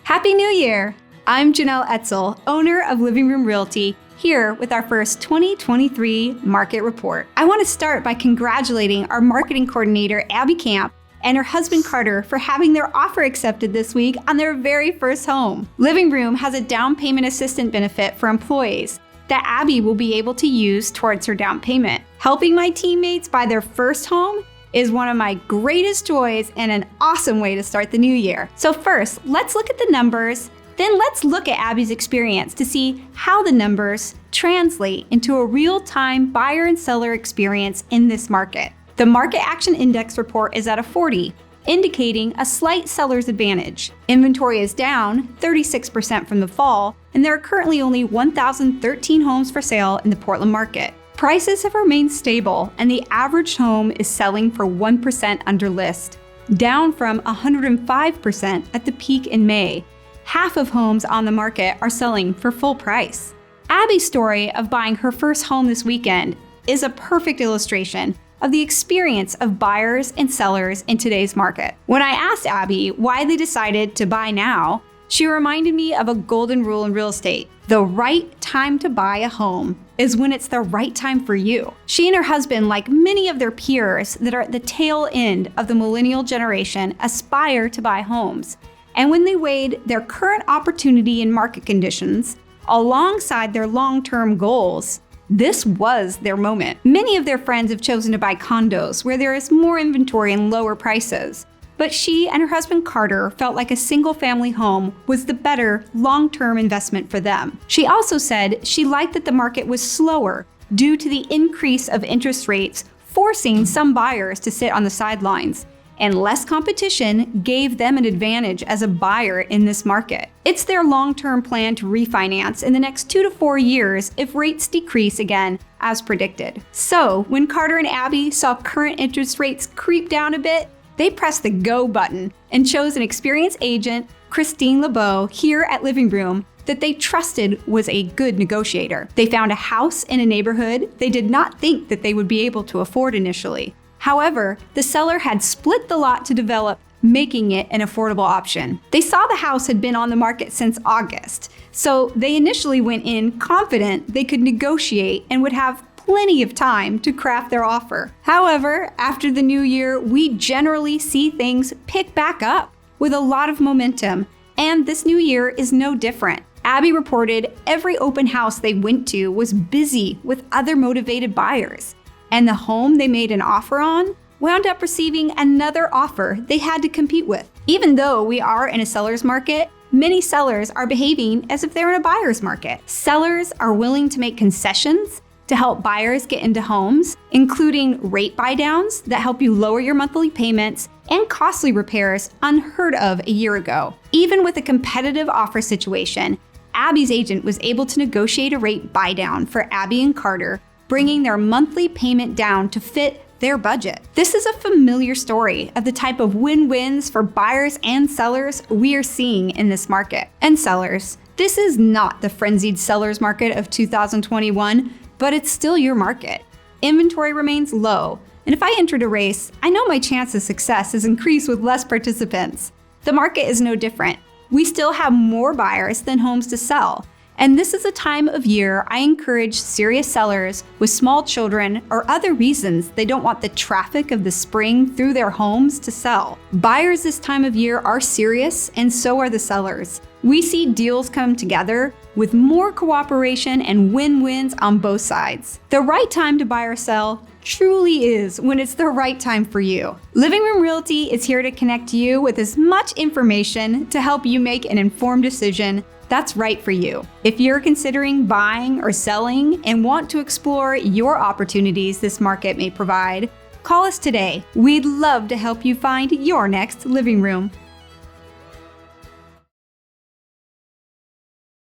Happy New Year! I'm Jenelle Etzel, owner of Living Room Realty, here with our first 2023 market report. I want to start by congratulating our marketing coordinator, Abby Camp, and her husband, Carter, for having their offer accepted this week on their very first home. Living Room has a down payment assistant benefit for employees that Abby will be able to use towards her down payment. Helping my teammates buy their first home is one of my greatest joys and an awesome way to start the new year. So first, let's look at the numbers, then let's look at Abby's experience to see how the numbers translate into a real-time buyer and seller experience in this market. The Market Action Index report is at a 40, indicating a slight seller's advantage. Inventory is down 36% from the fall, and there are currently only 1,013 homes for sale in the Portland market. Prices have remained stable, and the average home is selling for 1% under list, down from 105% at the peak in May. Half of homes on the market are selling for full price. Abby's story of buying her first home this weekend is a perfect illustration of the experience of buyers and sellers in today's market. When I asked Abby why they decided to buy now, she reminded me of a golden rule in real estate. The right time to buy a home is when it's the right time for you. She and her husband, like many of their peers that are at the tail end of the millennial generation, aspire to buy homes. And when they weighed their current opportunity and market conditions alongside their long-term goals, this was their moment. Many of their friends have chosen to buy condos where there is more inventory and lower prices. But she and her husband Carter felt like a single-family home was the better long-term investment for them. She also said she liked that the market was slower due to the increase of interest rates, forcing some buyers to sit on the sidelines, and less competition gave them an advantage as a buyer in this market. It's their long-term plan to refinance in the next 2 to 4 years if rates decrease again as predicted. So when Carter and Abby saw current interest rates creep down a bit, they pressed the go button and chose an experienced agent, Christine LeBeau, here at Living Room that they trusted was a good negotiator. They found a house in a neighborhood they did not think that they would be able to afford initially. However, the seller had split the lot to develop, making it an affordable option. They saw the house had been on the market since August, so they initially went in confident they could negotiate and would have plenty of time to craft their offer. However, after the new year, we generally see things pick back up with a lot of momentum, and this new year is no different. Abby reported every open house they went to was busy with other motivated buyers, and the home they made an offer on wound up receiving another offer they had to compete with. Even though we are in a seller's market, many sellers are behaving as if they're in a buyer's market. Sellers are willing to make concessions to help buyers get into homes, including rate buydowns that help you lower your monthly payments and costly repairs unheard of a year ago. Even with a competitive offer situation, Abby's agent was able to negotiate a rate buydown for Abby and Carter, bringing their monthly payment down to fit their budget. This is a familiar story of the type of win-wins for buyers and sellers we are seeing in this market. And sellers, this is not the frenzied seller's market of 2021, but it's still your market. Inventory remains low, and if I entered a race, I know my chance of success has increased with less participants. The market is no different. We still have more buyers than homes to sell, and this is a time of year I encourage serious sellers with small children or other reasons they don't want the traffic of the spring through their homes to sell. Buyers this time of year are serious, and so are the sellers. We see deals come together with more cooperation and win-wins on both sides. The right time to buy or sell truly is when it's the right time for you. Living Room Realty is here to connect you with as much information to help you make an informed decision that's right for you. If you're considering buying or selling and want to explore your opportunities this market may provide, call us today. We'd love to help you find your next living room.